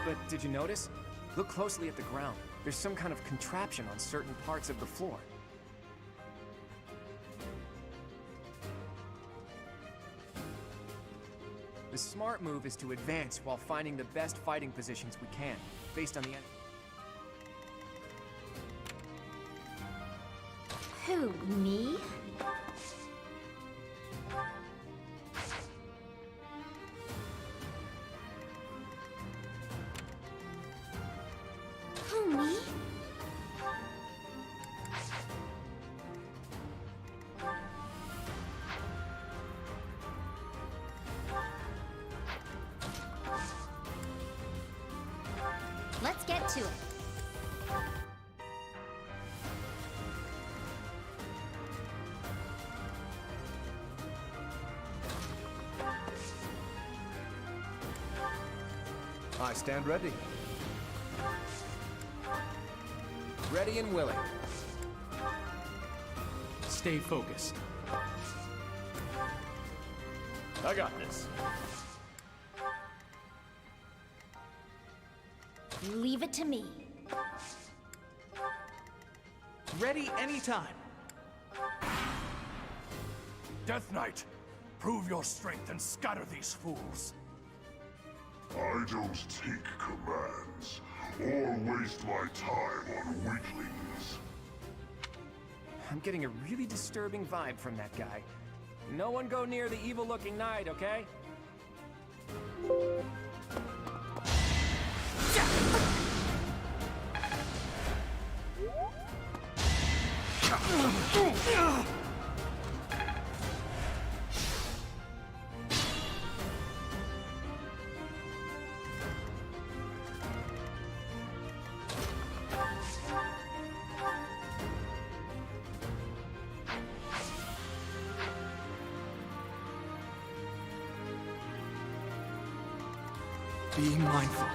But did you notice? Look closely at the ground. There's some kind of contraption on certain parts of the floor. The smart move is to advance while finding the best fighting positions we can, based on the enemy. Who, me? Who, me? Let's get to it. I stand ready. Ready and willing. Stay focused. I got this. Leave it to me. Ready anytime. Death Knight, prove your strength and scatter these fools. I don't take commands, or waste my time on weaklings. I'm getting a really disturbing vibe from that guy. No one go near the evil-looking knight, okay? Be mindful.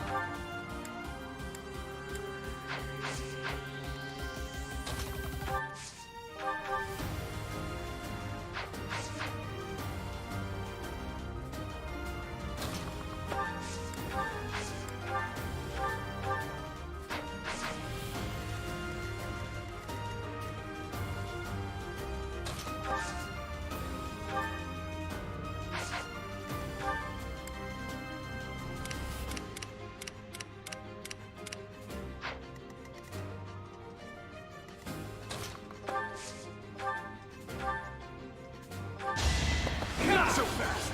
Not so fast!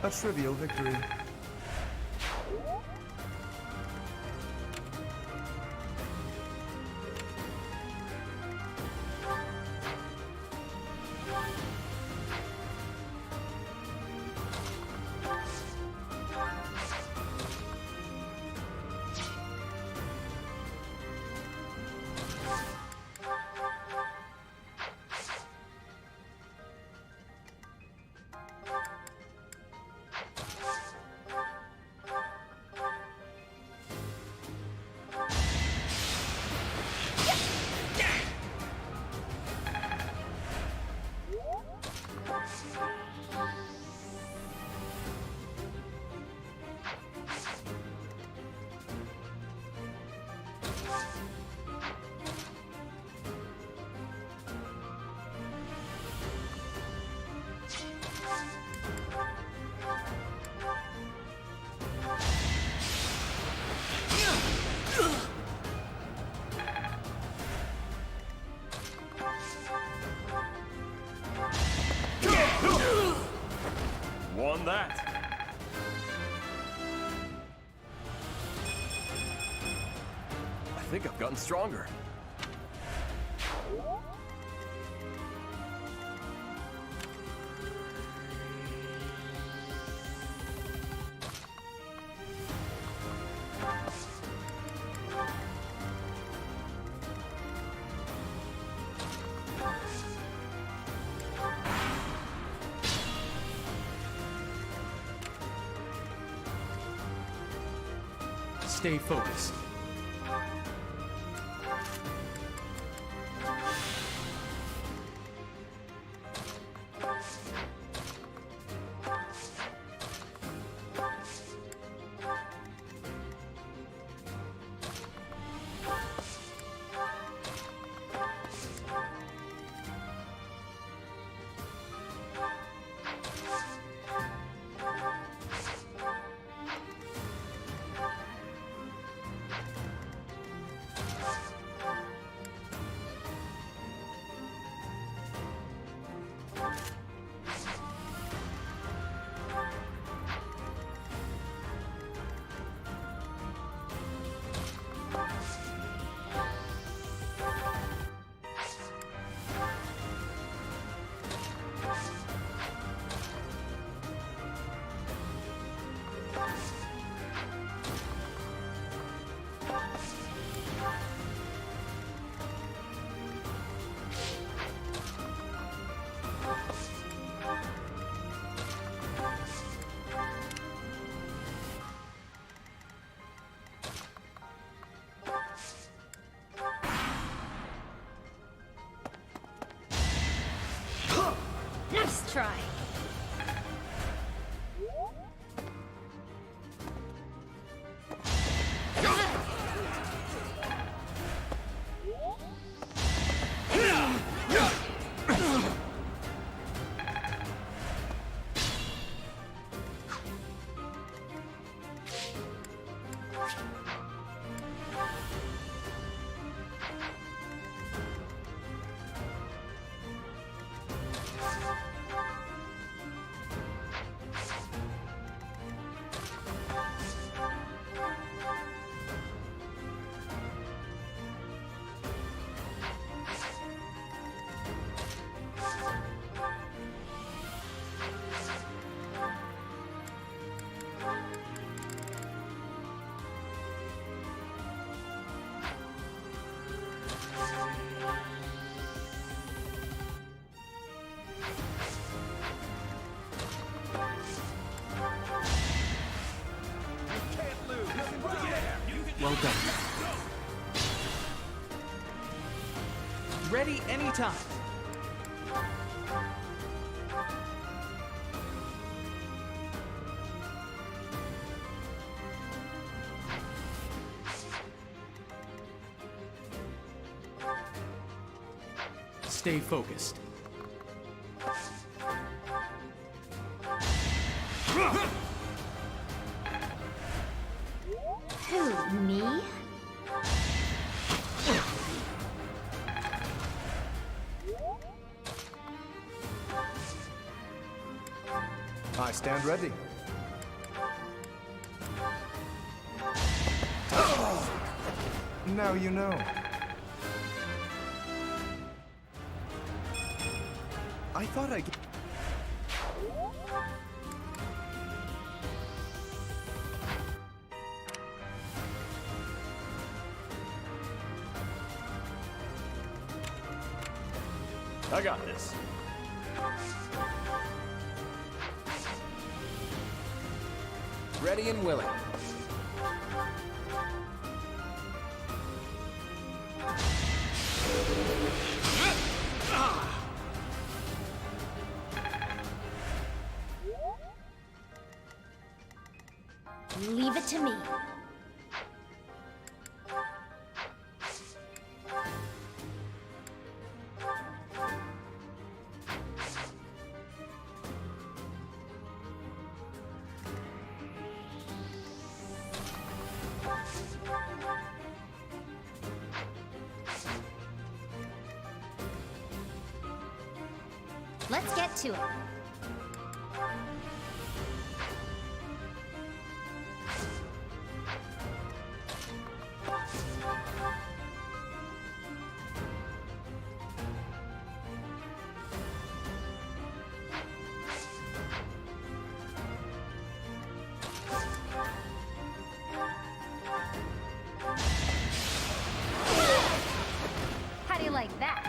A trivial victory. Won that. I think I've gotten stronger. Stay focused. Nice try. Well done. Ready anytime. Stay focused. Who, me? I stand ready. Now you know. I thought I... I got this. Ready and willing. Leave it to me. Let's get to it. How do you like that?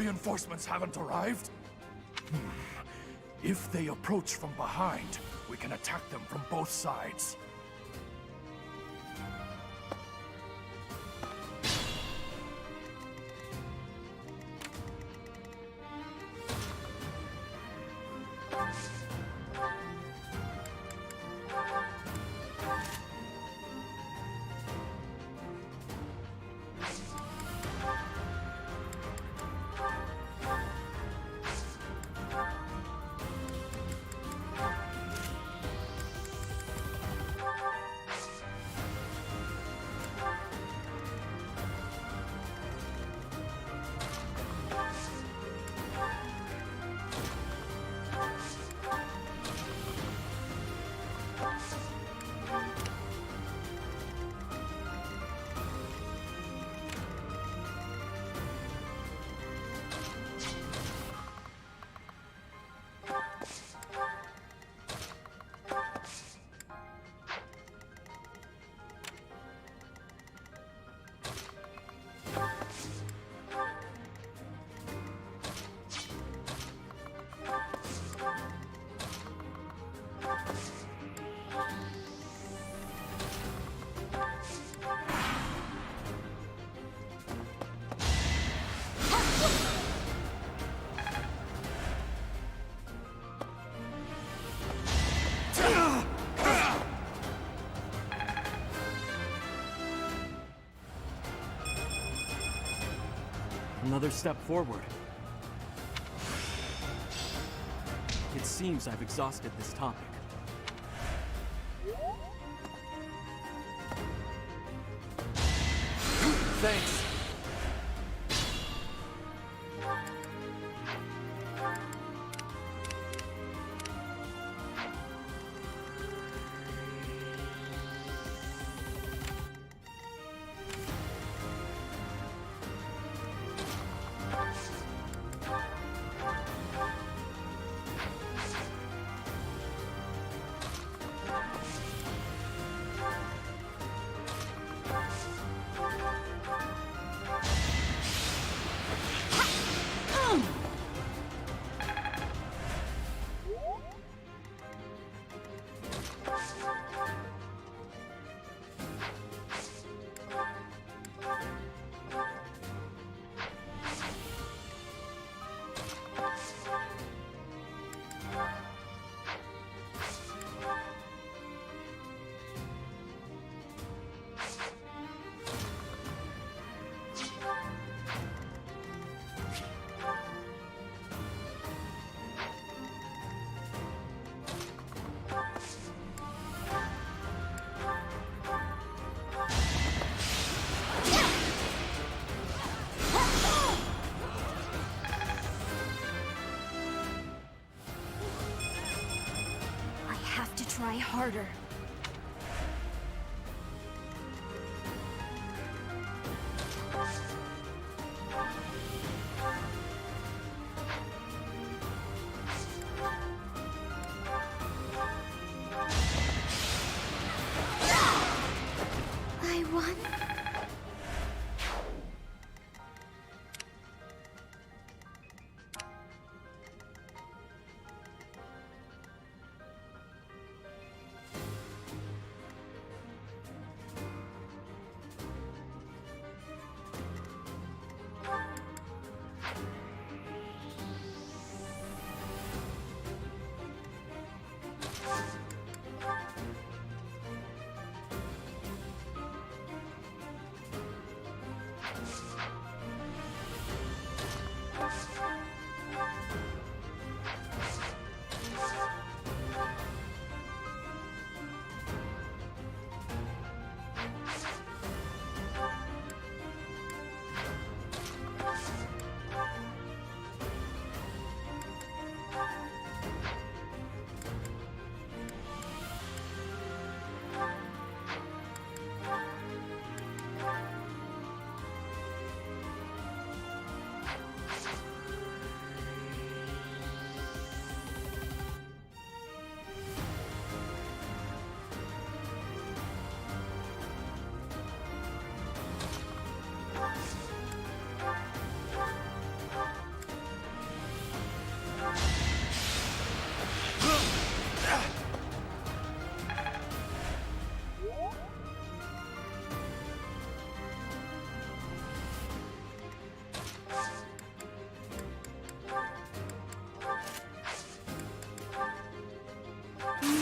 reinforcements haven't arrived? If they approach from behind, we can attack them from both sides. Another step forward. It seems I've exhausted this topic. Thanks. Try harder. I won.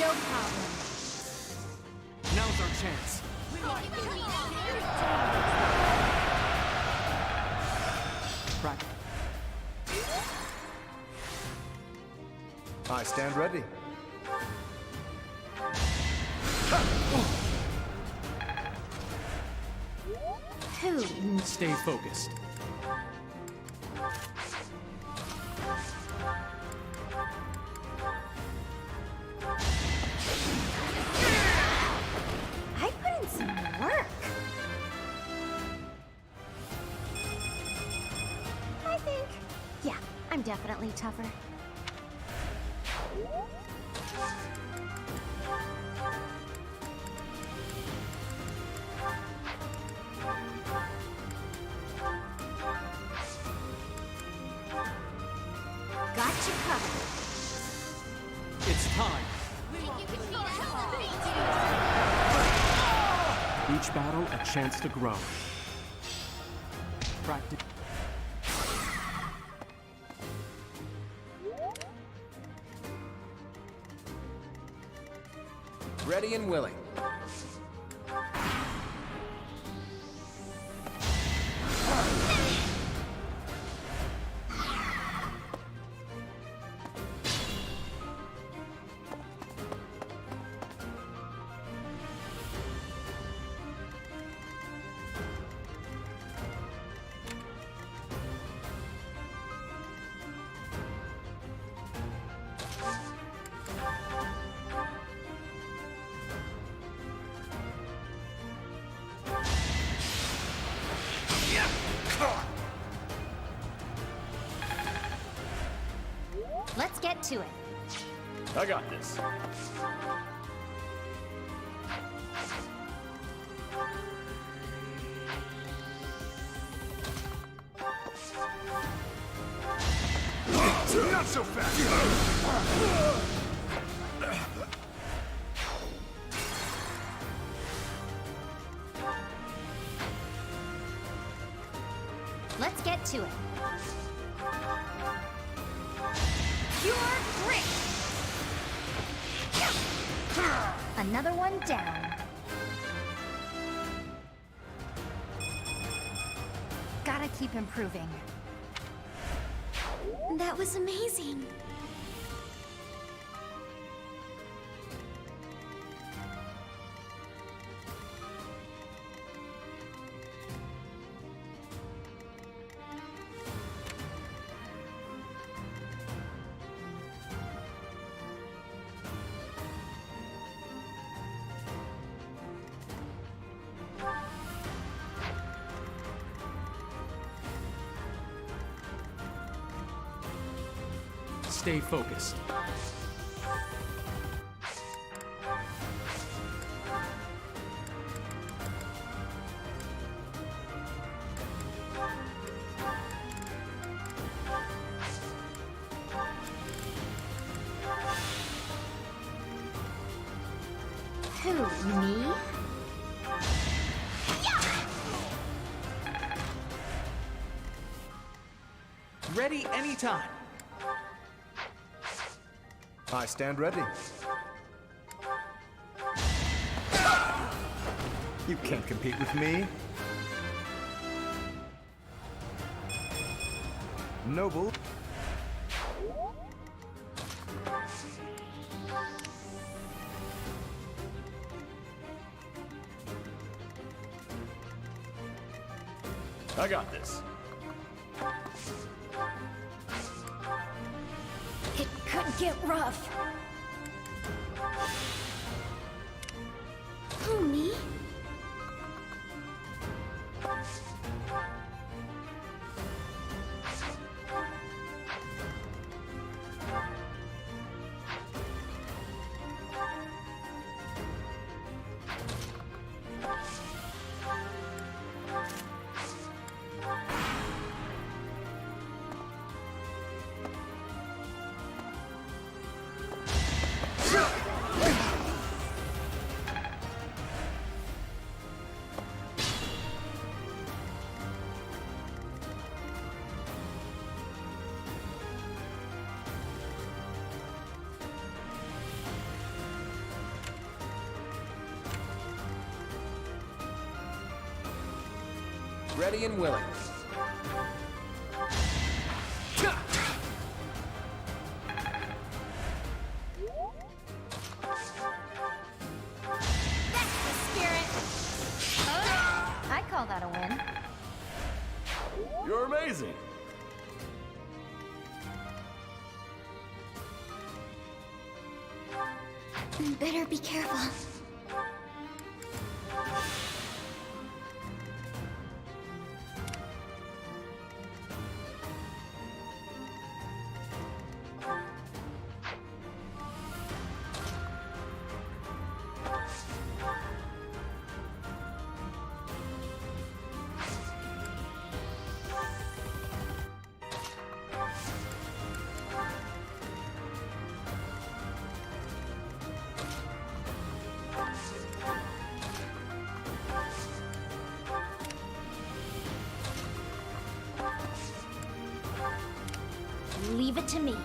No problem. Now's our chance. Practice. I stand ready. Who? Stay focused. I put in some work. I think. Yeah, I'm definitely tougher. Got you covered. It's time. Each battle a chance to grow. Practice. Ready and willing. Let's get to it. I got this. Not so fast! Let's get to it. Pure grit! Another one down. Gotta keep improving. That was amazing. Stay focused. Who, me? Ready anytime. I stand ready. You can't compete with me. Noble. I got this. It could get rough. Who, me? Ready and willing. That's the spirit. I call that a win. You're amazing. Better be careful. Leave it to me.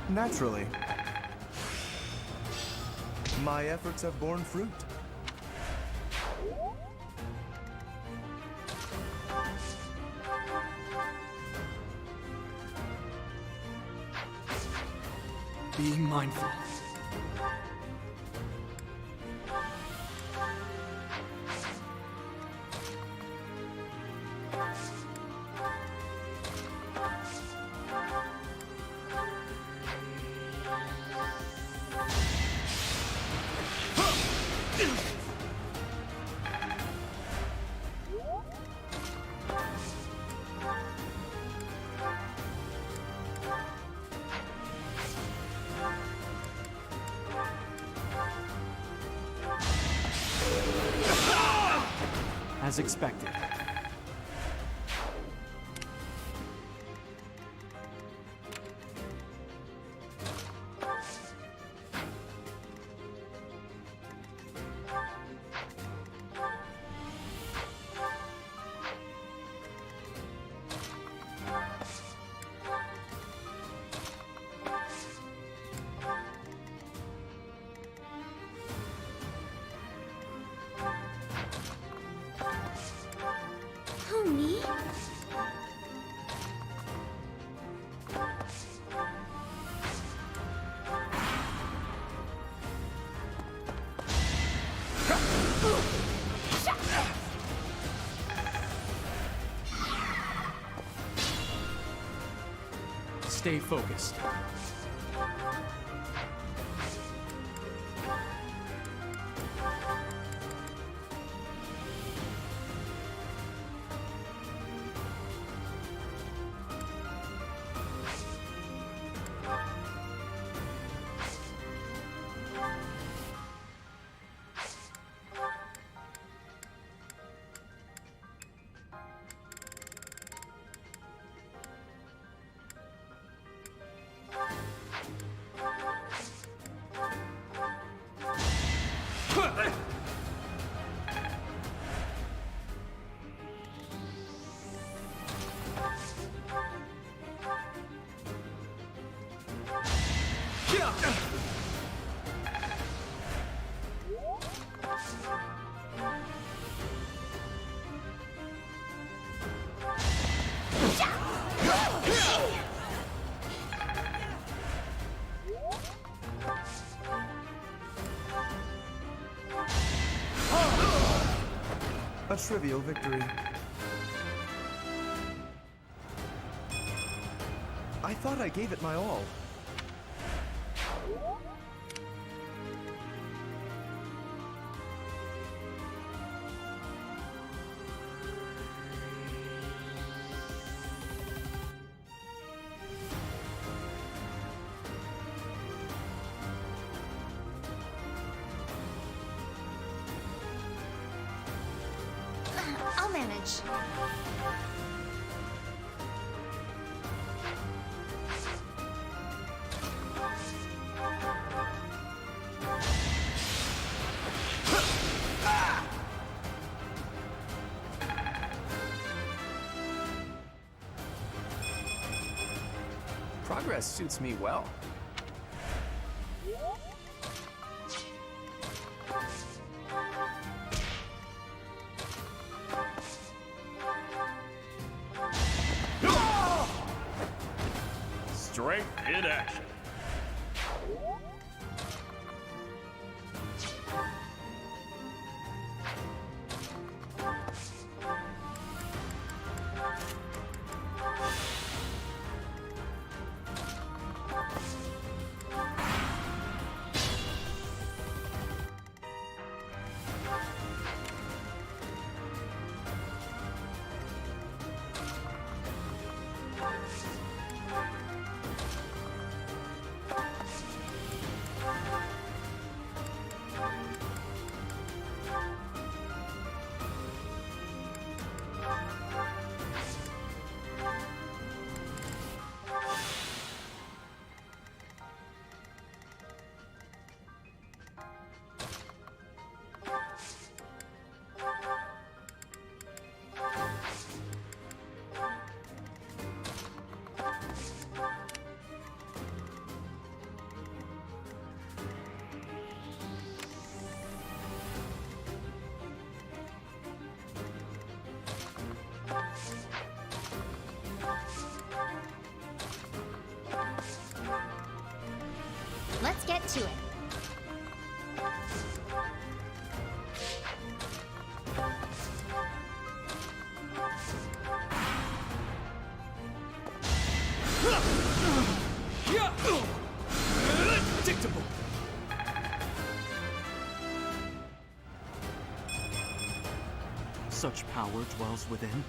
Naturally. My efforts have borne fruit. Be mindful. As expected. Who, me? Stay focused. A trivial victory. I thought I gave it my all. damage. Progress suits me well. Strength in action. Let's get to it. Predictable. Such power dwells within.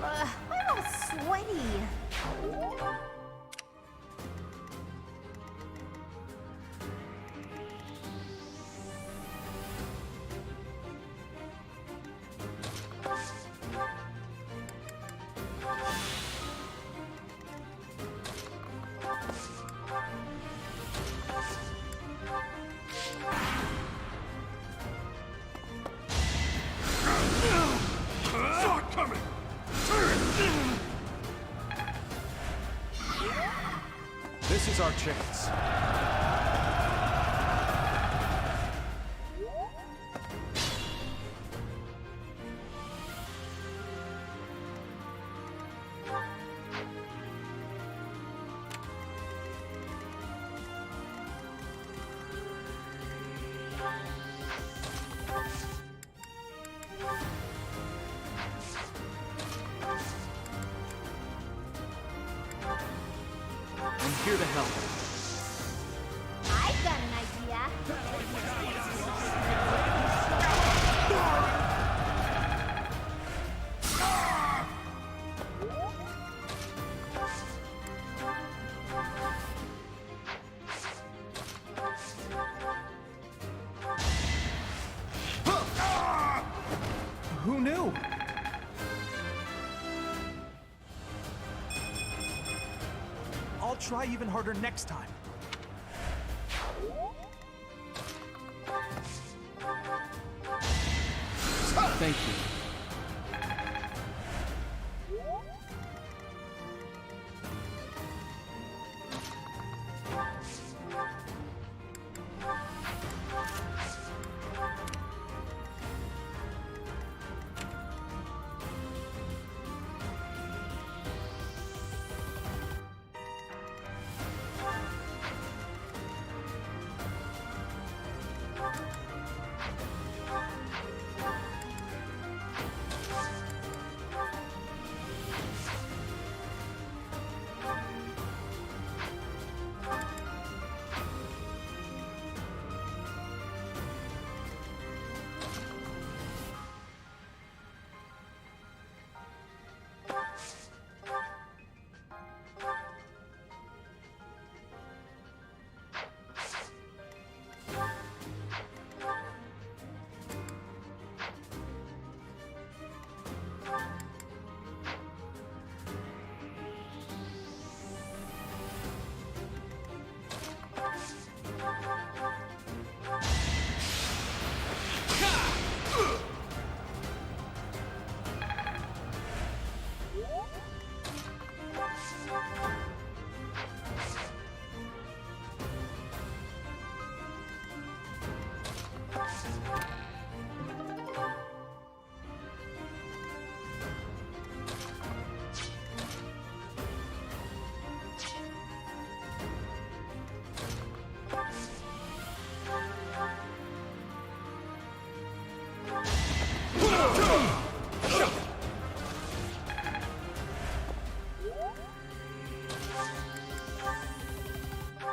I'm all sweaty. Shortcoming! This is our chance. I'm here to help. I've got an idea. Who knew? I'll try even harder next time. Thank you.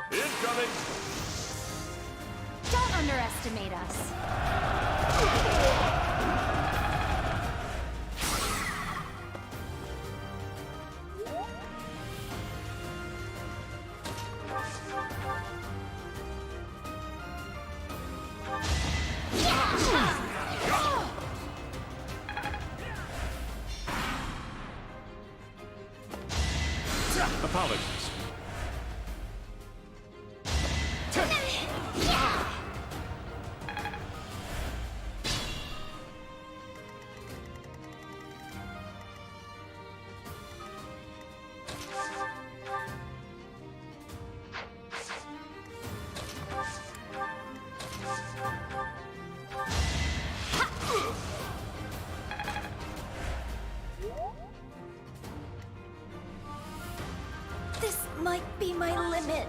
Incoming! Don't underestimate us. Apologies. This might be my limit.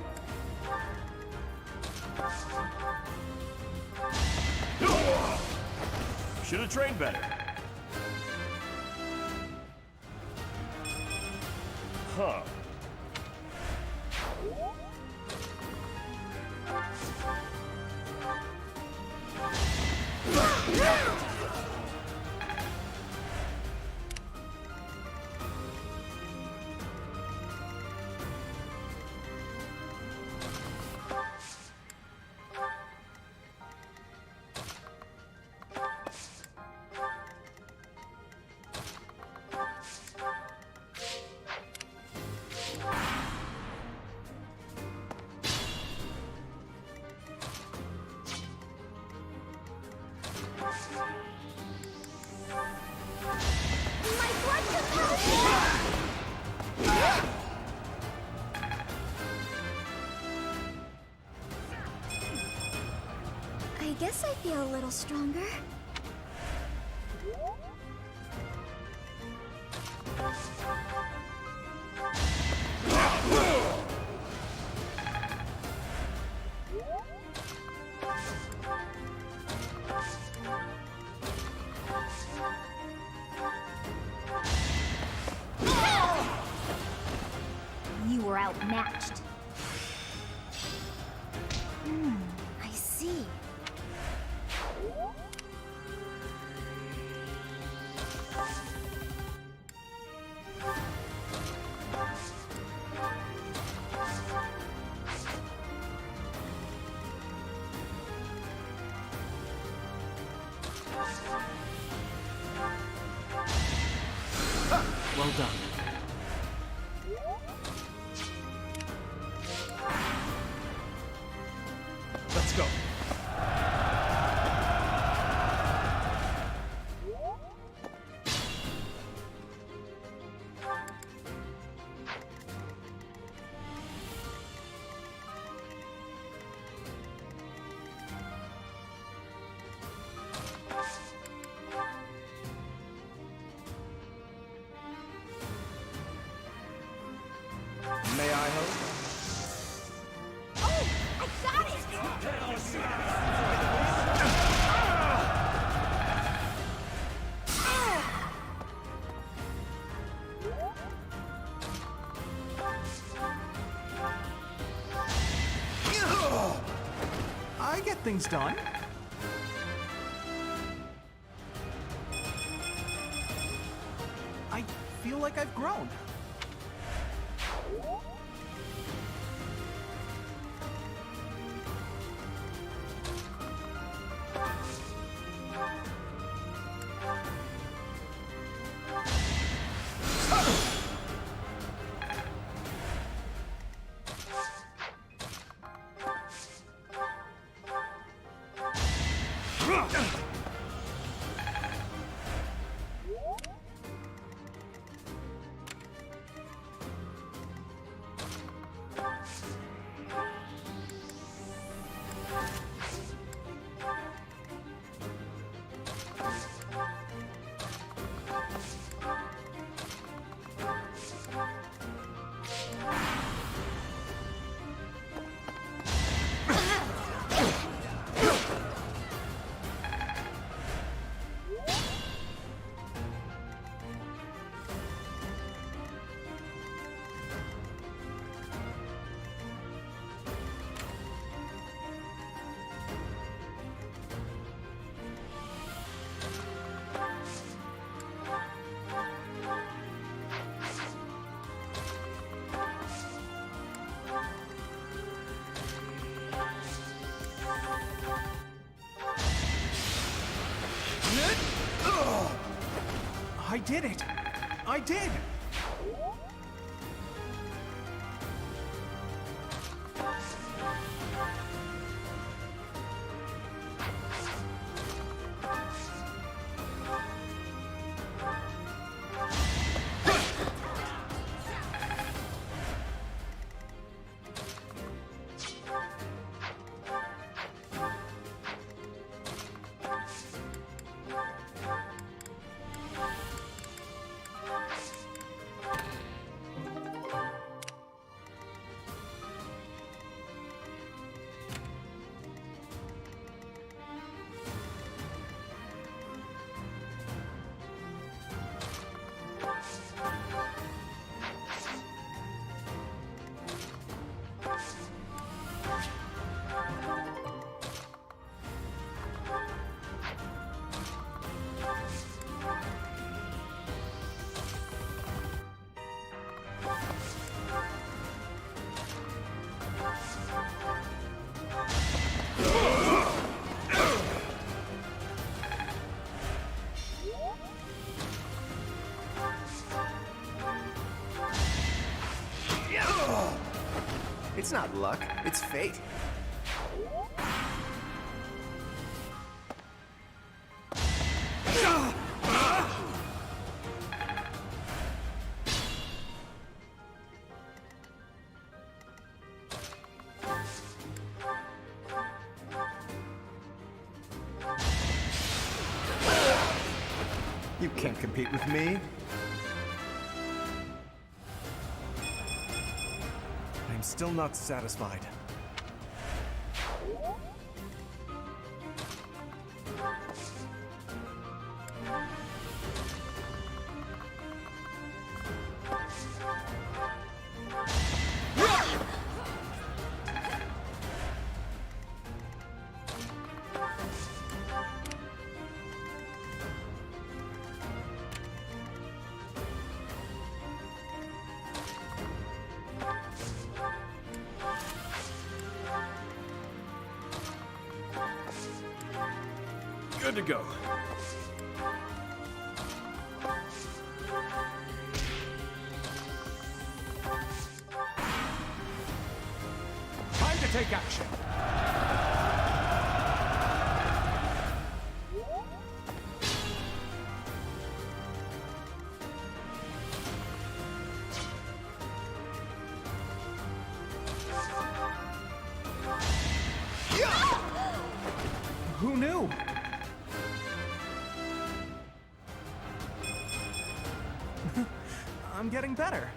Should have trained better. Huh. My blood capacity! I guess I feel a little stronger. You were outmatched. I see. Well done. Let's go. May I help? Oh, I got it! I get things done. I feel like I've grown. I did it! I did! It's not luck, it's fate. You can't compete with me. I'm still not satisfied. to go. Time to take action. Who knew? I'm getting better.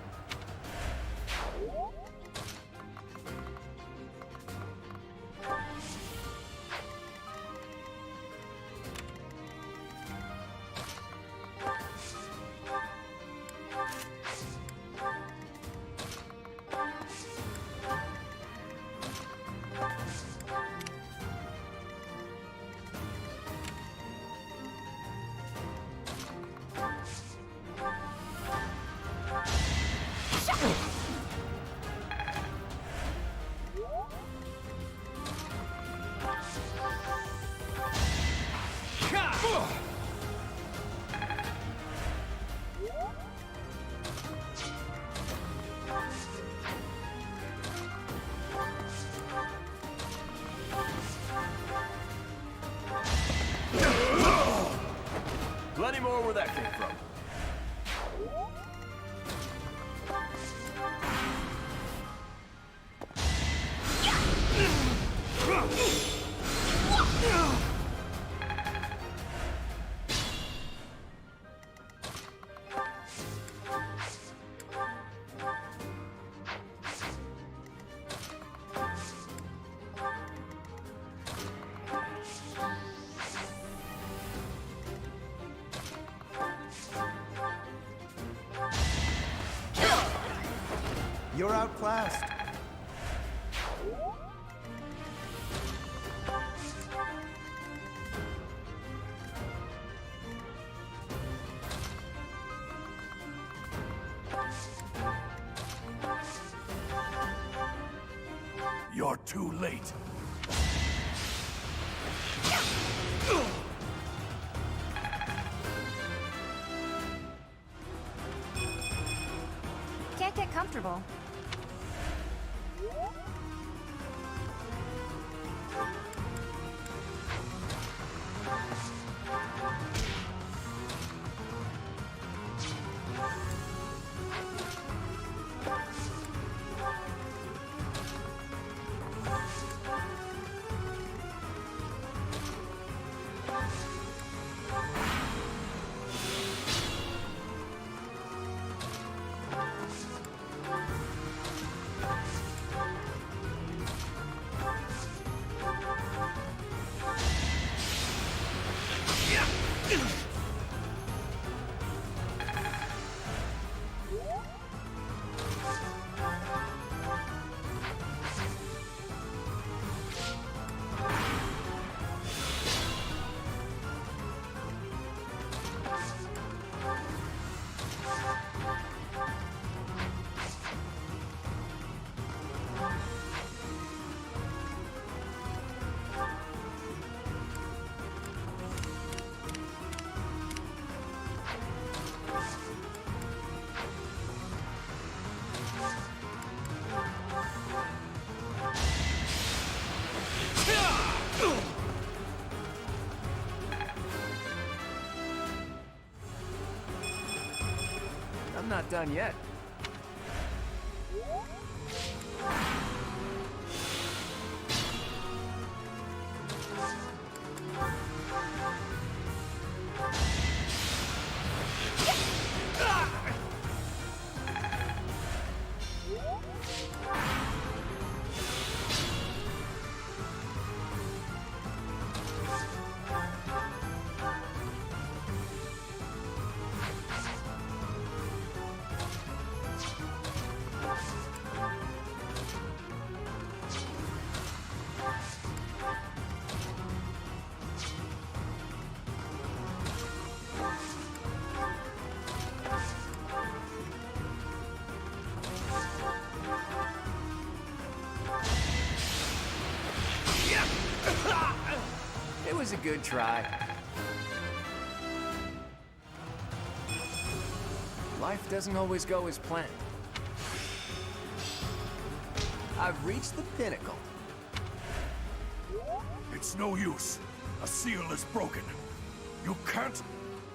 Plenty more where that came from. You're outclassed. You're too late. Can't get comfortable. I'm not done yet. It was a good try. Life doesn't always go as planned. I've reached the pinnacle. It's no use. A seal is broken. You can't...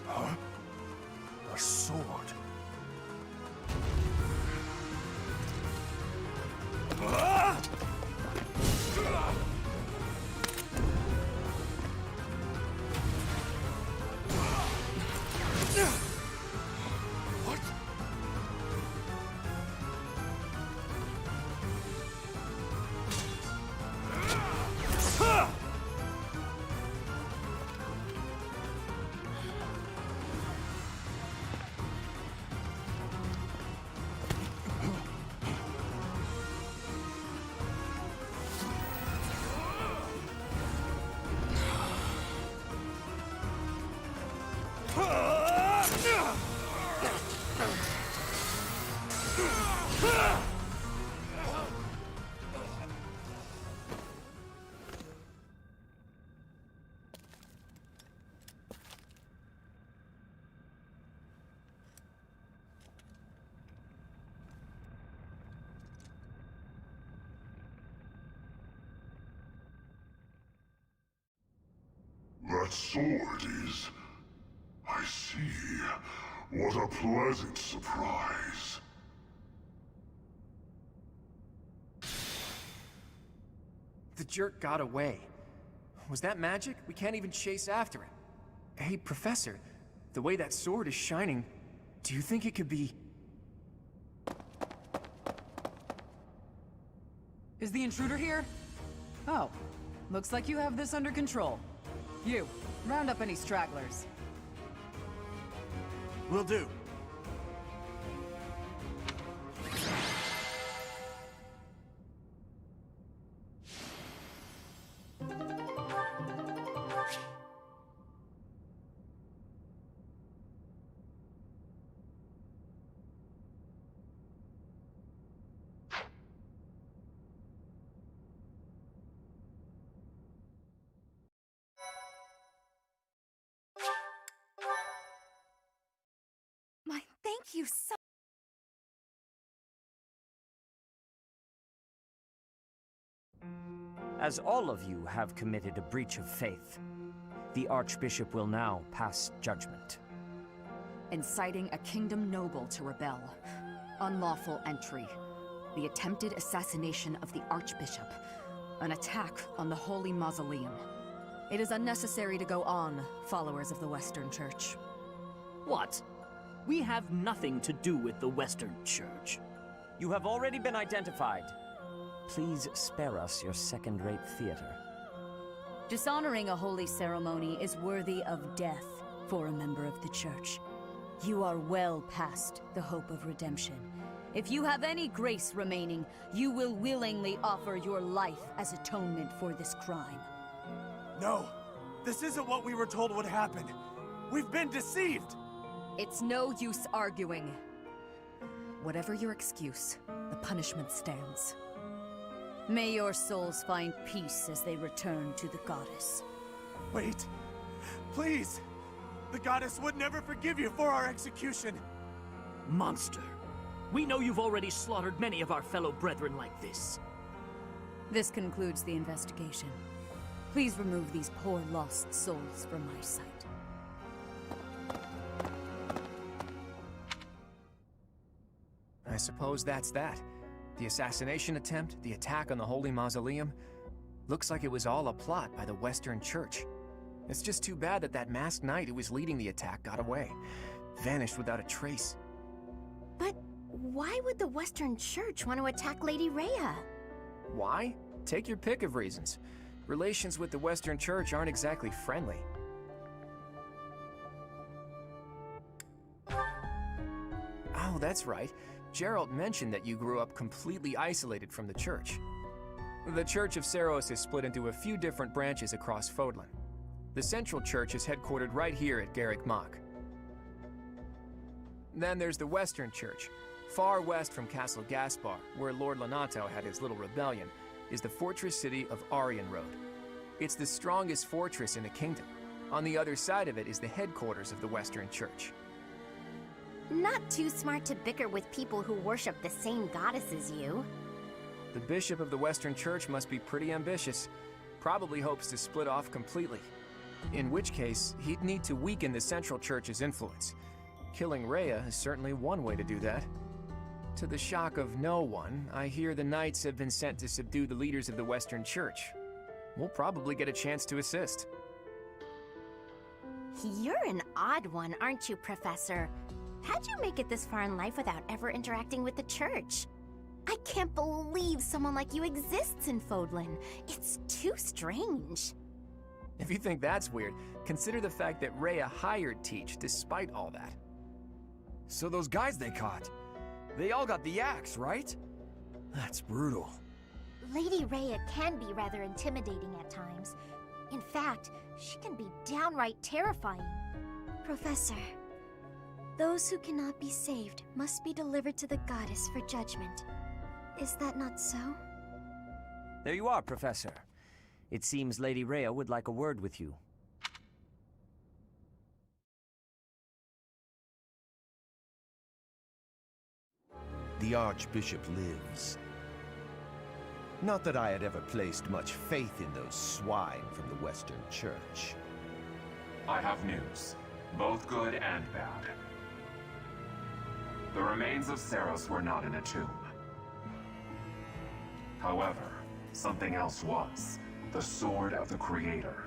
Huh? A sword. Ah! What? Ah! That sword is... I see. What a pleasant surprise. The jerk got away. Was that magic? We can't even chase after it. Hey, Professor, the way that sword is shining, do you think it could be... Is the intruder here? Oh, looks like you have this under control. You, round up any stragglers. Will do. My thank you so... As all of you have committed a breach of faith, the Archbishop will now pass judgment. Inciting a kingdom noble to rebel. Unlawful entry. The attempted assassination of the Archbishop. An attack on the Holy Mausoleum. It is unnecessary to go on, followers of the Western Church. What? We have nothing to do with the Western Church. You have already been identified. Please spare us your second-rate theater. Dishonoring a holy ceremony is worthy of death for a member of the Church. You are well past the hope of redemption. If you have any grace remaining, you will willingly offer your life as atonement for this crime. No, this isn't what we were told would happen. We've been deceived! It's no use arguing. Whatever your excuse, the punishment stands. May your souls find peace as they return to the goddess. Wait, please! The goddess would never forgive you for our execution! Monster. We know you've already slaughtered many of our fellow brethren like this. This concludes the investigation. Please remove these poor lost souls from my sight. I suppose that's that. The assassination attempt, the attack on the Holy Mausoleum. Looks like it was all a plot by the Western Church. It's just too bad that that masked knight who was leading the attack got away. Vanished without a trace. But why would the Western Church want to attack Lady Rhea? Why? Take your pick of reasons. Relations with the Western Church aren't exactly friendly. Oh, that's right. Gerald mentioned that you grew up completely isolated from the church. The Church of Seros is split into a few different branches across Fodlan. The central church is headquartered right here at Garrick Mach. Then there's the Western Church. Far west from Castle Gaspar, where Lord Lonato had his little rebellion, is the fortress city of Aryan Road. It's the strongest fortress in the kingdom. On the other side of it is the headquarters of the Western Church. Not too smart to bicker with people who worship the same goddess as you. The bishop of the Western Church must be pretty ambitious. Probably hopes to split off completely. In which case, he'd need to weaken the Central Church's influence. Killing Rhea is certainly one way to do that. To the shock of no one, I hear the Knights have been sent to subdue the leaders of the Western Church. We'll probably get a chance to assist. You're an odd one, aren't you, Professor? How'd you make it this far in life without ever interacting with the Church? I can't believe someone like you exists in Fodlan. It's too strange. If you think that's weird, consider the fact that Rhea hired Teach despite all that. So those guys they caught, they all got the axe, right? That's brutal. Lady Rhea can be rather intimidating at times. In fact, she can be downright terrifying. Professor, those who cannot be saved must be delivered to the goddess for judgment. Is that not so? There you are, Professor. It seems Lady Rhea would like a word with you. The Archbishop lives. Not that I had ever placed much faith in those swine from the Western Church. I have news, both good and bad. The remains of Saros were not in a tomb. However, something else was. The Sword of the Creator.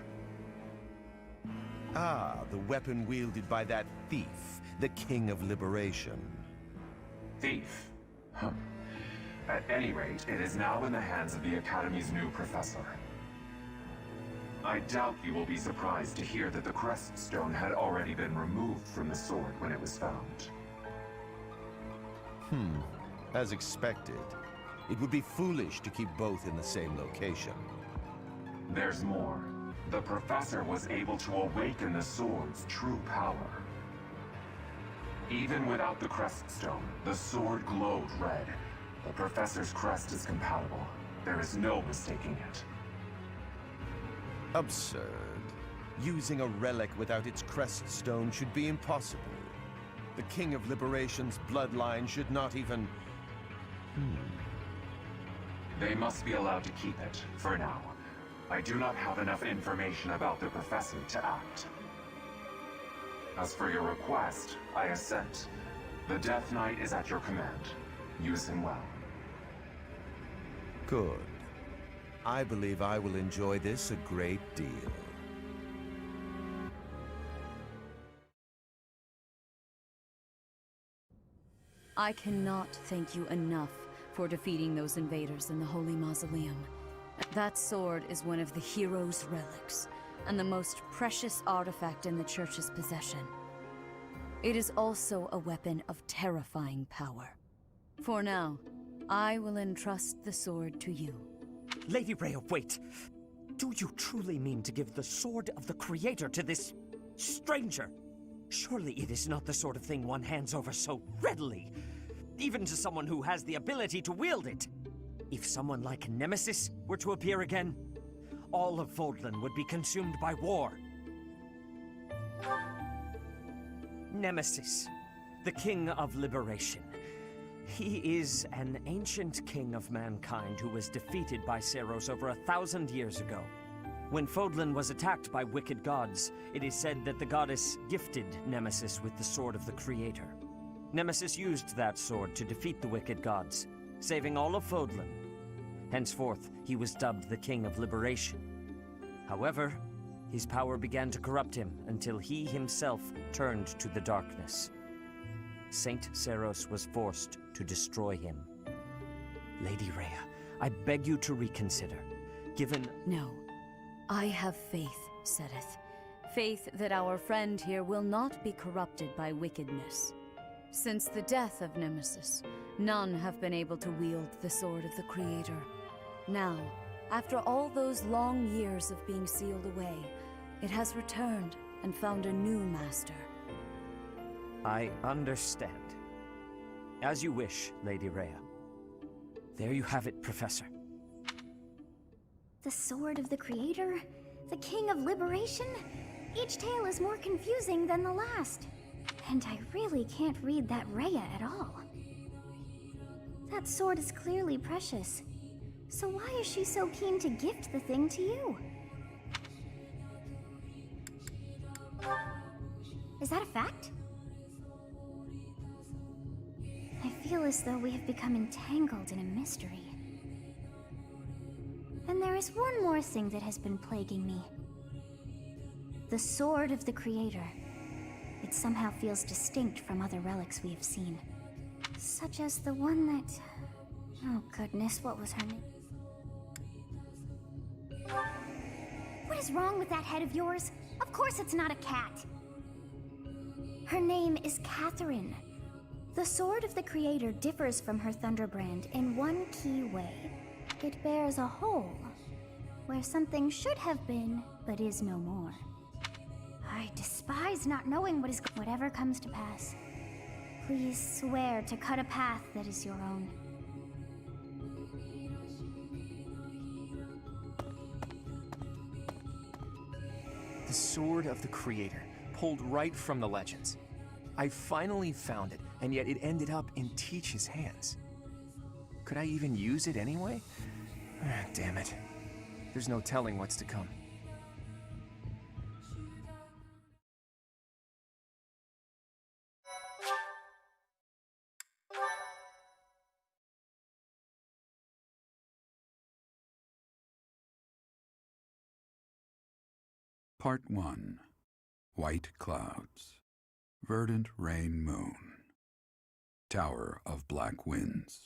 Ah, the weapon wielded by that thief, the King of Liberation. Thief? Huh. At any rate, it is now in the hands of the Academy's new professor. I doubt you will be surprised to hear that the crest stone had already been removed from the sword when it was found. As expected. It would be foolish to keep both in the same location. There's more. The professor was able to awaken the sword's true power. Even without the crest stone, the sword glowed red. The professor's crest is compatible. There is no mistaking it. Absurd. Using a relic without its crest stone should be impossible. The King of Liberation's bloodline should not even... They must be allowed to keep it, for now. I do not have enough information about the professor to act. As for your request, I assent. The Death Knight is at your command. Use him well. Good. I believe I will enjoy this a great deal. I cannot thank you enough for defeating those invaders in the Holy Mausoleum. That sword is one of the hero's relics, and the most precious artifact in the Church's possession. It is also a weapon of terrifying power. For now, I will entrust the sword to you. Lady Rhea, wait! Do you truly mean to give the Sword of the Creator to this stranger? Surely it is not the sort of thing one hands over so readily, even to someone who has the ability to wield it. If someone like Nemesis were to appear again, all of Fodlan would be consumed by war. Nemesis, the King of Liberation. He is an ancient king of mankind who was defeated by Saros over 1,000 years ago. When Fodlan was attacked by wicked gods, it is said that the goddess gifted Nemesis with the Sword of the Creator. Nemesis used that sword to defeat the wicked gods, saving all of Fodlan. Henceforth, he was dubbed the King of Liberation. However, his power began to corrupt him until he himself turned to the darkness. Saint Saros was forced to destroy him. Lady Rhea, I beg you to reconsider. Given... No. I have faith, Seteth. Faith that our friend here will not be corrupted by wickedness. Since the death of Nemesis, none have been able to wield the Sword of the Creator. Now, after all those long years of being sealed away, it has returned and found a new master. I understand. As you wish, Lady Rhea. There you have it, Professor. The Sword of the Creator? The King of Liberation? Each tale is more confusing than the last. And I really can't read that Rhea at all. That sword is clearly precious. So why is she so keen to gift the thing to you? Is that a fact? I feel as though we have become entangled in a mystery. And there is one more thing that has been plaguing me. The Sword of the Creator. It somehow feels distinct from other relics we have seen. Such as the one that... Oh goodness, what was her name? What is wrong with that head of yours? Of course it's not a cat! Her name is Catherine. The Sword of the Creator differs from her Thunderbrand in one key way. It bears a hole, where something should have been, but is no more. I despise not knowing what is... Whatever comes to pass, please swear to cut a path that is your own. The Sword of the Creator, pulled right from the legends. I finally found it, and yet it ended up in Teach's hands. Could I even use it anyway? Ah, damn it. There's no telling what's to come. Part 1. White Clouds. Verdant Rain Moon. Tower of Black Winds.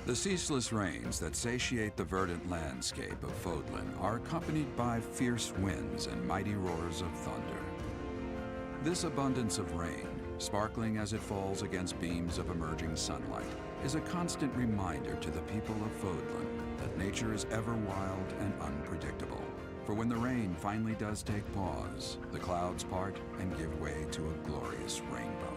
The ceaseless rains that satiate the verdant landscape of Fodlan are accompanied by fierce winds and mighty roars of thunder. This abundance of rain, sparkling as it falls against beams of emerging sunlight, is a constant reminder to the people of Fodlan that nature is ever wild and unpredictable. For when the rain finally does take pause, the clouds part and give way to a glorious rainbow.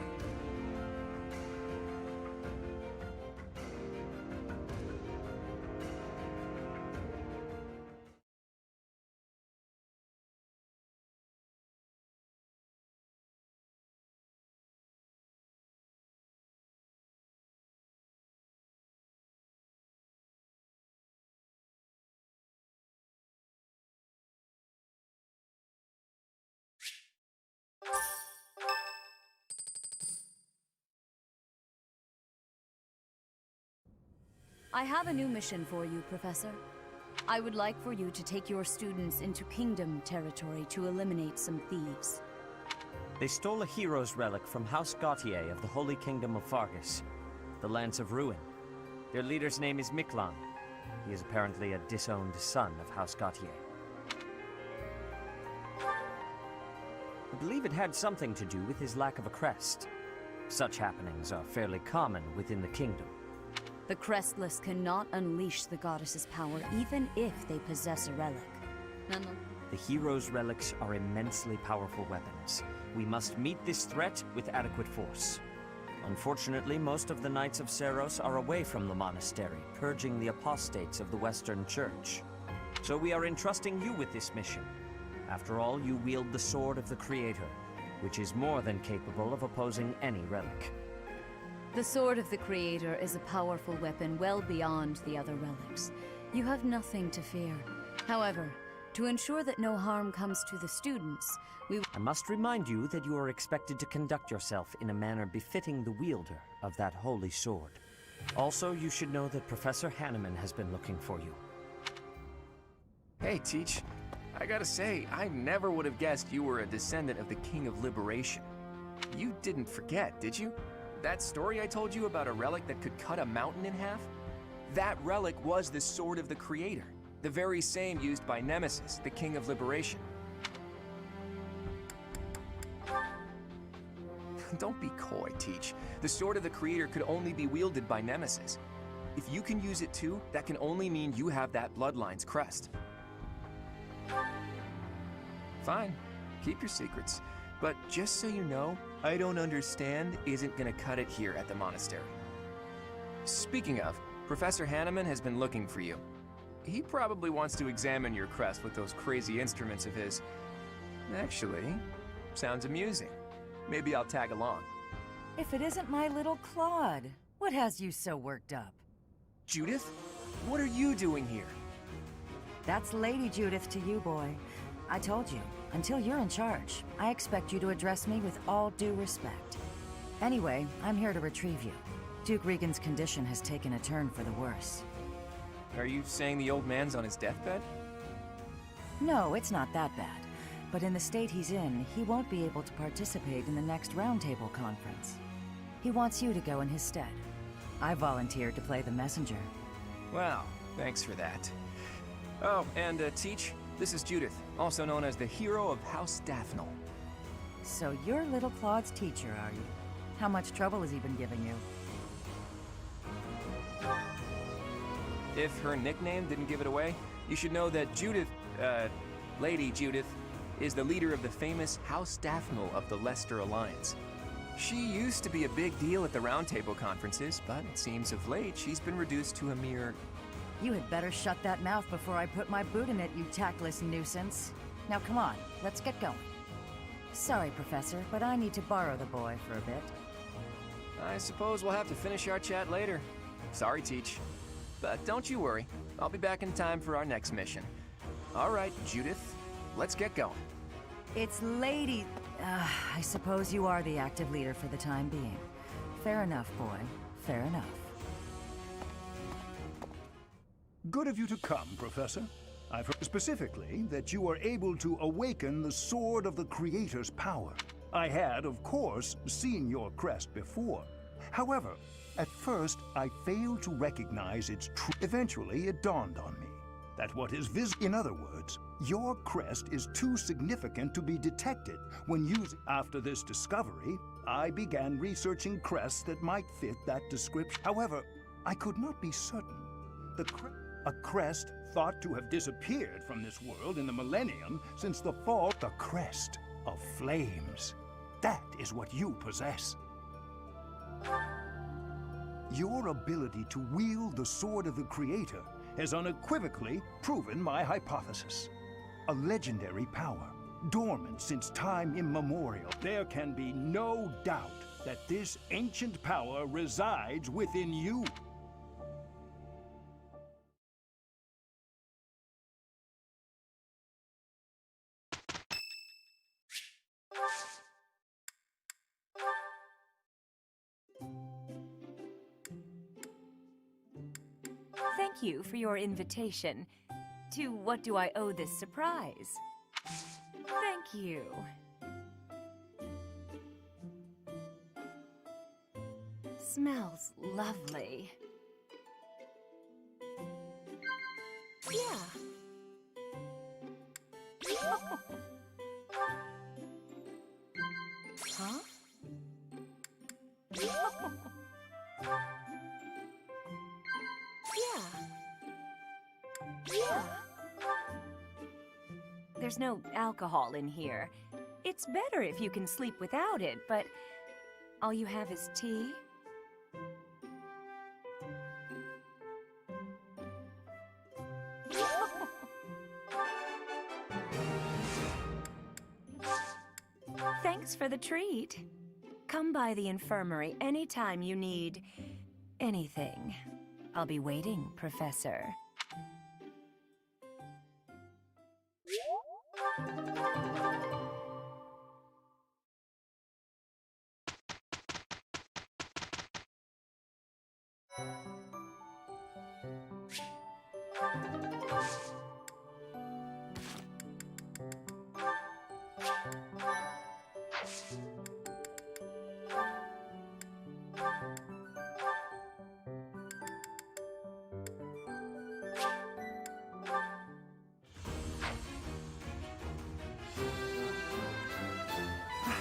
I have a new mission for you, Professor. I would like for you to take your students into Kingdom territory to eliminate some thieves. They stole a hero's relic from House Gautier of the Holy Kingdom of Fargus, the Lance of Ruin. Their leader's name is Miklan. He is apparently a disowned son of House Gautier. I believe it had something to do with his lack of a crest. Such happenings are fairly common within the kingdom. The Crestless cannot unleash the goddess's power even if they possess a relic. The hero's relics are immensely powerful weapons. We must meet this threat with adequate force. Unfortunately, most of the Knights of Seiros are away from the monastery, purging the apostates of the Western Church. So we are entrusting you with this mission. After all, you wield the Sword of the Creator, which is more than capable of opposing any relic. The Sword of the Creator is a powerful weapon well beyond the other relics. You have nothing to fear. However, to ensure that no harm comes to the students, I must remind you that you are expected to conduct yourself in a manner befitting the wielder of that holy sword. Also, you should know that Professor Hanneman has been looking for you. Hey, Teach. I gotta say, I never would have guessed you were a descendant of the King of Liberation. You didn't forget, did you? That story I told you about a relic that could cut a mountain in half? That relic was the Sword of the Creator, the very same used by Nemesis, the King of Liberation. Don't be coy, Teach. The Sword of the Creator could only be wielded by Nemesis. If you can use it too, that can only mean you have that bloodline's crest. Fine, keep your secrets. But just so you know, I don't understand isn't gonna cut it here at the monastery. Speaking of, Professor Hanneman has been looking for you. he probably wants to examine your crest with those crazy instruments of his. Actually, sounds amusing. Maybe I'll tag along. If it isn't my little Claude, what has you so worked up? Judith? What are you doing here? That's Lady Judith to you, boy. I told you, until you're in charge, I expect you to address me with all due respect. Anyway, I'm here to retrieve you. Duke Regan's condition has taken a turn for the worse. Are you saying the old man's on his deathbed? No, it's not that bad. But in the state he's in, he won't be able to participate in the next Roundtable conference. He wants you to go in his stead. I volunteered to play the messenger. Wow, thanks for that. Oh, and Teach, this is Judith, also known as the hero of House Daphnel. So you're little Claude's teacher, are you? How much trouble has he been giving you? If her nickname didn't give it away, you should know that Judith, Lady Judith, is the leader of the famous House Daphnel of the Leicester Alliance. She used to be a big deal at the Roundtable conferences, but it seems of late she's been reduced to a mere... You had better shut that mouth before I put my boot in it, you tactless nuisance. Now come on, let's get going. Sorry, Professor, but I need to borrow the boy for a bit. I suppose we'll have to finish our chat later. Sorry, Teach. But don't you worry, I'll be back in time for our next mission. All right, Judith, let's get going. It's Lady... I suppose you are the active leader for the time being. Fair enough, boy. Fair enough. Good of you to come, Professor. I've heard specifically that you are able to awaken the Sword of the Creator's power. I had, of course, seen your crest before. However, at first, I failed to recognize its true... Eventually, it dawned on me that what is visible... In other words, your crest is too significant to be detected when using... After this discovery, I began researching crests that might fit that description. However, I could not be certain. A crest thought to have disappeared from this world in the millennium since the fall... The crest of flames. That is what you possess. Your ability to wield the Sword of the Creator has unequivocally proven my hypothesis. A legendary power, dormant since time immemorial. There can be no doubt that this ancient power resides within you. Thank you for your invitation. To what do I owe this surprise? Thank you. Smells lovely. Yeah. Huh? Yeah. There's no alcohol in here. It's better if you can sleep without it, but all you have is tea? Thanks for the treat. Come by the infirmary anytime you need anything. I'll be waiting, Professor.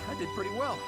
I did pretty well.